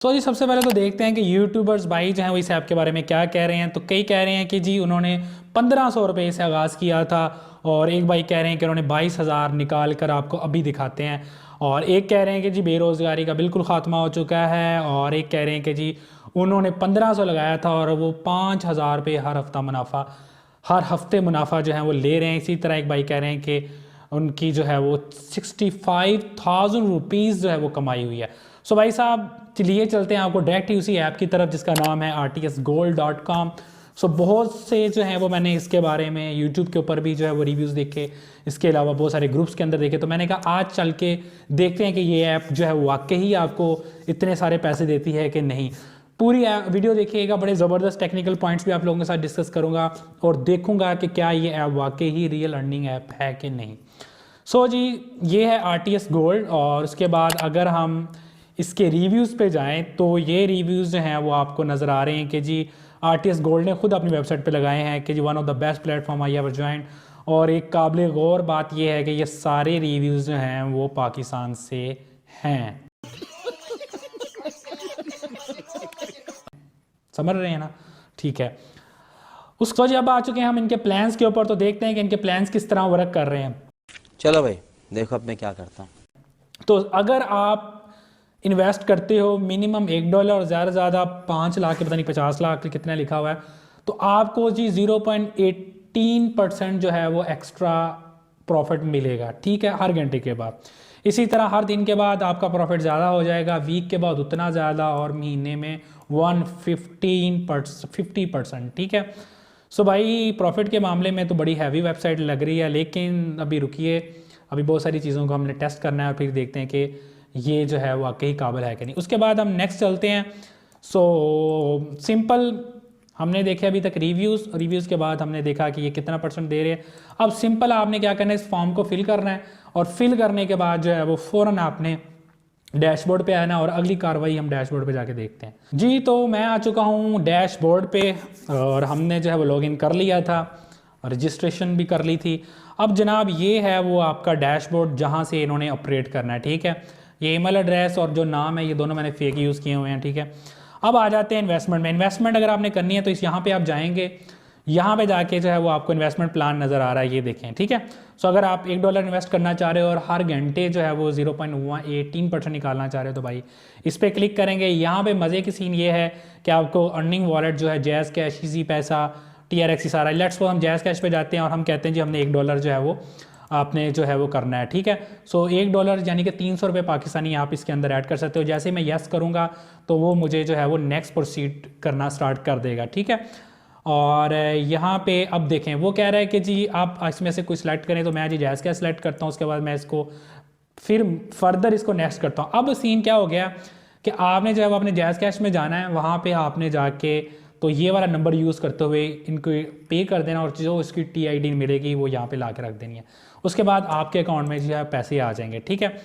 तो जी सबसे पहले तो देखते हैं कि यूट्यूबर्स भाई जो हैं वो इस ऐप के बारे में क्या कह रहे हैं। तो कई कह रहे हैं कि जी उन्होंने 1500 रुपये से आगाज़ किया था, और एक भाई कह रहे हैं कि उन्होंने 22,000 निकाल कर आपको अभी दिखाते हैं, और एक कह रहे हैं कि जी बेरोज़गारी का बिल्कुल ख़ात्मा हो चुका है, और एक कह रहे हैं कि जी उन्होंने 1500 लगाया था और वो 5,000 रुपये हर हफ्ते मुनाफा जो है वो ले रहे हैं। इसी तरह एक भाई कह रहे हैं कि उनकी जो है वो 65,000 रुपीज़ जो है वो कमाई हुई है। सो भाई साहब चलिए चलते हैं आपको डायरेक्ट ही उसी ऐप की तरफ जिसका नाम है rtsgold.com। सो बहुत से जो है वो मैंने इसके बारे में यूट्यूब के ऊपर भी जो है वो रिव्यूज़ देखे, इसके अलावा बहुत सारे ग्रुप्स के अंदर देखे। तो मैंने कहा आज चल के देखते हैं कि ये ऐप जो है वाकई ही आपको इतने सारे पैसे देती है कि नहीं। पूरी वीडियो देखिएगा, बड़े ज़बरदस्त टेक्निकल पॉइंट्स भी आप लोगों के साथ डिस्कस करूँगा और देखूँगा कि क्या ये ऐप वाकई ही रियल अर्निंग ऐप है कि नहीं। सो जी ये है RTS गोल्ड, और उसके बाद अगर हम इसके रिव्यूज़ पे जाएं तो ये रिव्यूज़ जो हैं वो आपको नज़र आ रहे हैं कि जी RTS गोल्ड ने खुद अपनी वेबसाइट पे लगाए हैं कि जी one of the best platform I ever joined. और एक काबिल गौर बात ये है कि ये सारे रिव्यूज़ जो हैं वो पाकिस्तान से हैं। समझ रहे हैं ना? ठीक है। उसको जब आ चुके हैं हम इनके प्लान्स के ऊपर, तो देखते हैं कि इनके प्लान्स किस तरह वर्क कर रहे हैं। चलो भाई देखो अब मैं क्या करता हूँ। तो अगर आप इन्वेस्ट करते हो मिनिमम $1 और ज़्यादा से ज़्यादा 5 लाख के, पता नहीं 50 लाख कितना लिखा हुआ है, तो आपको जी 0.18% जो है वो एक्स्ट्रा प्रॉफिट मिलेगा। ठीक है, हर घंटे के बाद। इसी तरह हर दिन के बाद आपका प्रॉफिट ज़्यादा हो जाएगा, वीक के बाद उतना ज़्यादा, और महीने में 50%। ठीक है। सो भाई प्रॉफिट के मामले में तो बड़ी हैवी वेबसाइट लग रही है, लेकिन अभी रुकिए, अभी बहुत सारी चीज़ों को हमने टेस्ट करना है और फिर देखते हैं कि ये जो है वाकई काबिल है कि नहीं। उसके बाद हम नेक्स्ट चलते हैं। सो सिंपल हमने देखे अभी तक रिव्यूज़ के बाद हमने देखा कि ये कितना % दे रहे हैं। अब सिंपल आपने क्या करना है, इस फॉर्म को फिल करना है, और फिल करने के बाद जो है वो फ़ौरन आपने डैशबोर्ड पे आना, और अगली कार्रवाई हम डैशबोर्ड पे जाके देखते हैं। जी तो मैं आ चुका हूँ डैशबोर्ड पे, और हमने जो है वो लॉगिन कर लिया था, रजिस्ट्रेशन भी कर ली थी। अब जनाब ये है वो आपका डैशबोर्ड जहाँ से इन्होंने ऑपरेट करना है। ठीक है, ये ईमेल एड्रेस और जो नाम है ये दोनों मैंने फेक यूज़ किए हुए हैं। ठीक है, अब आ जाते हैं इन्वेस्टमेंट में। इन्वेस्टमेंट अगर आपने करनी है तो इस यहाँ पे आप जाएंगे, यहाँ पे जाके जो है वो आपको इन्वेस्टमेंट प्लान नज़र आ रहा है, ये देखें। ठीक है, सो अगर आप $1 इन्वेस्ट करना चाह रहे हो और हर घंटे जो है वो 0.18% निकालना चाह रहे हो, तो भाई इस पर क्लिक करेंगे। यहाँ पे मज़े की सीन ये है कि आपको अर्निंग वॉलेट जो है जैज़ कैश, इजी पैसा, TRX सारा, लेट्स सपोज हम जैज़ कैश पे जाते हैं और हम कहते हैं जी हमने $1 जो है वो आपने जो है वो करना है। ठीक है, सो $1 यानी कि 300 रुपये पाकिस्तानी आप इसके अंदर ऐड कर सकते हो। जैसे मैं यस करूँगा तो वो मुझे जो है वो नेक्स्ट प्रोसीड करना स्टार्ट कर देगा। ठीक है, और यहाँ पे अब देखें वो कह रहा है कि जी आप इसमें से कोई सिलेक्ट करें, तो मैं जी जैज़ कैश सेलेक्ट करता हूँ। उसके बाद मैं इसको फिर फर्दर इसको नेक्स्ट करता हूँ। अब सीन क्या हो गया कि आपने जो है वो अपने जैज़ कैश में जाना है, वहाँ पे आपने जाके तो ये वाला नंबर यूज़ करते हुए इनको पे कर देना, और जो इसकी TID मिलेगी वो यहाँ पे ला के रख देनी है। उसके बाद आपके अकाउंट में जो है पैसे आ जाएंगे। ठीक है,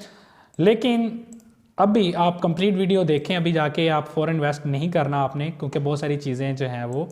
लेकिन अभी आप कंप्लीट वीडियो देखें, अभी जाके आप फ़ौरन इन्वेस्ट नहीं करना आपने, क्योंकि बहुत सारी चीज़ें जो हैं वो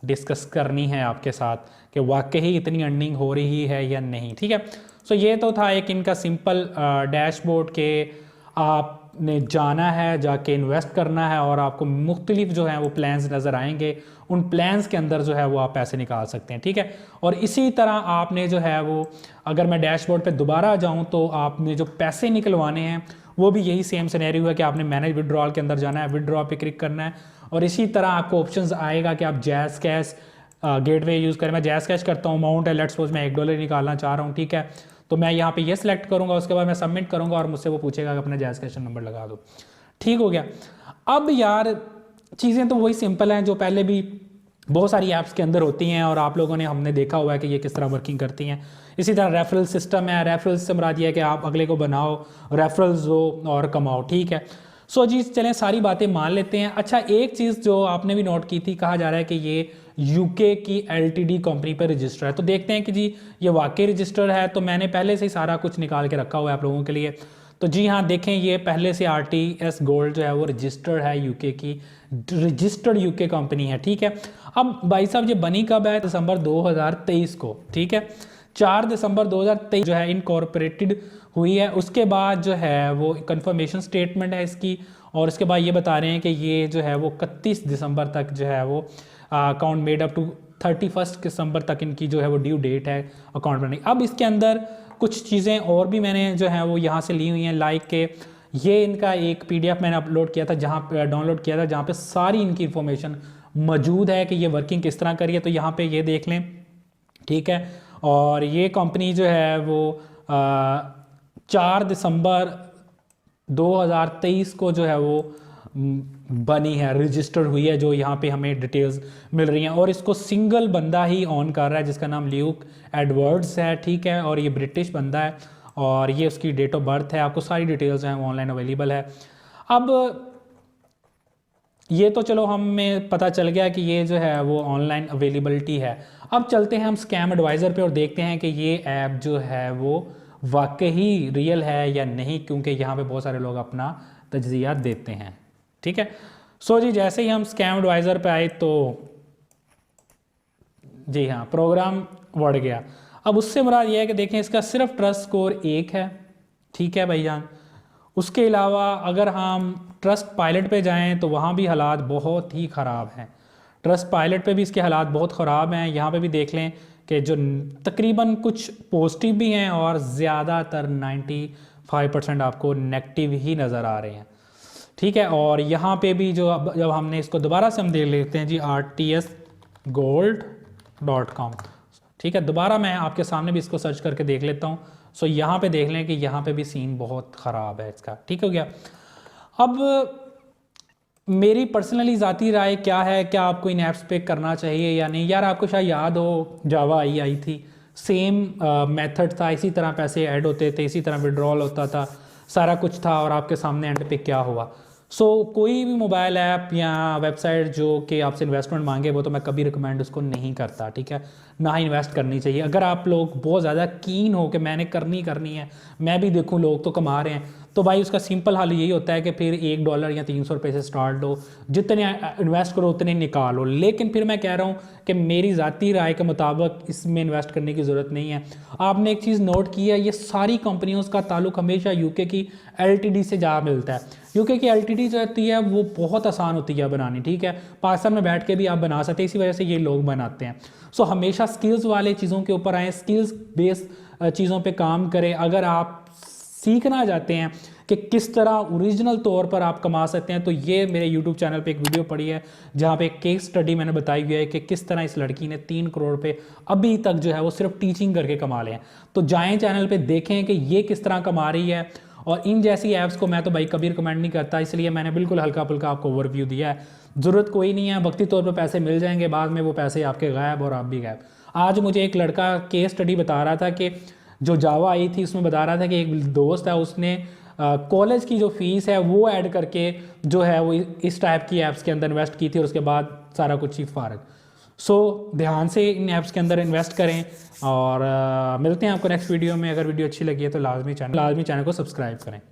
डिस्कस करनी है आपके साथ कि वाकई इतनी अर्निंग हो रही है या नहीं। ठीक है, सो ये तो था एक इनका सिंपल डैशबोर्ड के आपने जाना है, जाके इन्वेस्ट करना है, और आपको मुख्तलिफ जो है वो प्लान्स नज़र आएंगे। उन प्लान्स के अंदर जो है वो आप पैसे निकाल सकते हैं। ठीक है, और इसी तरह आपने जो है वो, अगर मैं डैशबोर्ड पे दोबारा जाऊं तो आपने जो पैसे निकलवाने हैं वो भी यही सेम सिनेरियो है कि आपने मैनेज विड्रॉल के अंदर जाना है, विड्रॉ पे क्लिक करना है, और इसी तरह आपको ऑप्शंस आएगा कि आप जैज़ कैश गेटवे यूज़ करें। मैं जैज़ कैश करता हूँ, अमाउंट है लेट्स सपोज मैं $1 निकालना चाह रहा हूँ। ठीक है, तो मैं यहाँ पे ये सिलेक्ट करूँगा, उसके बाद मैं सबमिट करूँगा और मुझसे वो पूछेगा कि अपना जैज़ कैश नंबर लगा दो। ठीक हो गया। अब यार चीज़ें तो वही सिंपल हैं जो पहले भी बहुत सारी ऐप्स के अंदर होती हैं, और आप लोगों ने हमने देखा हुआ है कि ये किस तरह वर्किंग करती हैं। इसी तरह रेफरल सिस्टम है, रेफरल से मुराद ये है कि आप अगले को बनाओ, रेफरल्स हो और कमाओ। ठीक है, सो जी चलें सारी बातें मान लेते हैं। अच्छा, एक चीज़ जो आपने भी नोट की थी, कहा जा रहा है कि ये UK की LTD कंपनी पर रजिस्टर है, तो देखते हैं कि जी ये वाकई रजिस्टर है। तो मैंने पहले से ही सारा कुछ निकाल के रखा हुआ है आप लोगों के लिए। तो जी हाँ देखें, ये पहले से RTS गोल्ड जो है वो रजिस्टर्ड है, UK की रजिस्टर्ड UK कंपनी है। ठीक है, अब भाई साहब ये बनी कब है? दिसंबर 2023 को। ठीक है, 4 दिसंबर 2023 जो है इनकॉर्पोरेटेड हुई है। उसके बाद जो है वो कंफर्मेशन स्टेटमेंट है इसकी, और इसके बाद ये बता रहे हैं कि ये जो है वो 31 दिसंबर तक जो है वो अकाउंट मेड अप टू 31 दिसंबर तक इनकी जो है वो ड्यू डेट है अकाउंट बनाने की। अब इसके अंदर कुछ चीज़ें और भी मैंने जो है वो यहाँ से ली हुई हैं, लाइक के ये इनका एक PDF मैंने अपलोड किया था, जहाँ पे डाउनलोड किया था, जहाँ पे सारी इनकी इंफॉर्मेशन मौजूद है कि ये वर्किंग किस तरह करी है। तो यहाँ पे ये देख लें, ठीक है। और ये कंपनी जो है वो 4 दिसंबर 2023 को जो है वो बनी है, रजिस्टर हुई है, जो यहाँ पे हमें डिटेल्स मिल रही हैं। और इसको सिंगल बंदा ही ऑन कर रहा है जिसका नाम ल्यूक एडवर्ड्स है, ठीक है। और ये ब्रिटिश बंदा है और ये उसकी डेट ऑफ बर्थ है। आपको सारी डिटेल्स हैं वो ऑनलाइन अवेलेबल है। अब ये तो चलो हमें पता चल गया कि ये जो है वो ऑनलाइन अवेलेबिलिटी है। अब चलते हैं हम स्कैम एडवाइज़र पे और देखते हैं कि ये ऐप जो है वो वाकई रियल है या नहीं, क्योंकि यहाँ पे बहुत सारे लोग अपना तज्जिया देते हैं, ठीक है। सो जी, जैसे ही हम स्कैम एडवाइज़र पे आए तो जी हाँ, प्रोग्राम बढ़ गया। अब उससे मुराद ये है कि देखें इसका सिर्फ ट्रस्ट स्कोर 1 है, ठीक है भाईजान। उसके अलावा अगर हम ट्रस्ट पायलट पे जाएं तो वहाँ भी हालात बहुत ही ख़राब हैं। ट्रस्ट पायलट पे भी इसके हालात बहुत ख़राब हैं। यहाँ पे भी देख लें कि जो तकरीबन कुछ पॉजिटिव भी हैं और ज़्यादातर 95% आपको नेगेटिव ही नज़र आ रहे हैं, ठीक है। और यहाँ पे भी जो जब हमने इसको दोबारा से हम देख लेते हैं जी rtsgold.com, ठीक है। दोबारा मैं आपके सामने भी इसको सर्च करके देख लेता हूँ। सो यहाँ पे देख लें कि यहाँ पे भी सीन बहुत ख़राब है इसका, ठीक हो गया। अब मेरी पर्सनली ज़ाती राय क्या है, क्या आपको इन ऐप्स पे करना चाहिए या नहीं। यार आपको शायद याद हो जावा आई थी, सेम मेथड था, इसी तरह पैसे ऐड होते थे, इसी तरह विड्रॉल होता था, सारा कुछ था और आपके सामने एंड पे क्या हुआ। सो कोई भी मोबाइल ऐप या वेबसाइट जो कि आपसे इन्वेस्टमेंट मांगे वो तो मैं कभी रिकमेंड उसको नहीं करता, ठीक है। ना ही इन्वेस्ट करनी चाहिए। अगर आप लोग बहुत ज़्यादा कीन हो कि मैंने करनी है, मैं भी देखूं लोग तो कमा रहे हैं, तो भाई उसका सिंपल हल यही होता है कि फिर $1 या 300 रुपये से स्टार्ट लो, जितने इन्वेस्ट करो उतने निकालो। लेकिन फिर मैं कह रहा हूँ कि मेरी ज़ाती राय के मुताबिक इसमें इन्वेस्ट करने की ज़रूरत नहीं है। आपने एक चीज़ नोट की है, ये सारी कंपनियों का ताल्लुक हमेशा यूके की LTD से जा मिलता है। यूके की LTD जो होती है वो बहुत आसान होती है बनानी, ठीक है। पाकिस्तान में बैठ के भी आप बना सकते हैं, इसी वजह से ये लोग बनाते हैं। सो हमेशा स्किल्स वाले चीज़ों के ऊपर आएँ, स्किल्स बेस्ड चीज़ों पे काम करें। अगर आप सीखना चाहते हैं कि किस तरह ओरिजिनल तौर पर आप कमा सकते हैं, तो ये मेरे YouTube चैनल पे एक वीडियो पड़ी है जहाँ पे एक केस स्टडी मैंने बताई हुई है कि किस तरह इस लड़की ने 3 करोड़ रुपए अभी तक जो है वो सिर्फ टीचिंग करके कमा ले हैं। तो जाएं चैनल पे देखें कि ये किस तरह कमा रही है। और इन जैसी ऐप्स को मैं तो भाई कभी रिकमेंड नहीं करता, इसलिए मैंने बिल्कुल हल्का फुल्का आपको ओवरव्यू दिया है। ज़रूरत कोई नहीं है, वक्ती तौर पर पैसे मिल जाएंगे, बाद में वो पैसे आपके गायब और आप भी गायब। आज मुझे एक लड़का केस स्टडी बता रहा था कि जो जावा आई थी उसमें बता रहा था कि एक दोस्त है उसने कॉलेज की जो फीस है वो ऐड करके जो है वो इस टाइप की ऐप्स के अंदर इन्वेस्ट की थी और उसके बाद सारा कुछ ही फारग। सो ध्यान से इन ऐप्स के अंदर इन्वेस्ट करें और मिलते हैं आपको नेक्स्ट वीडियो में। अगर वीडियो अच्छी लगी है तो लाजमी चैनल को सब्सक्राइब करें।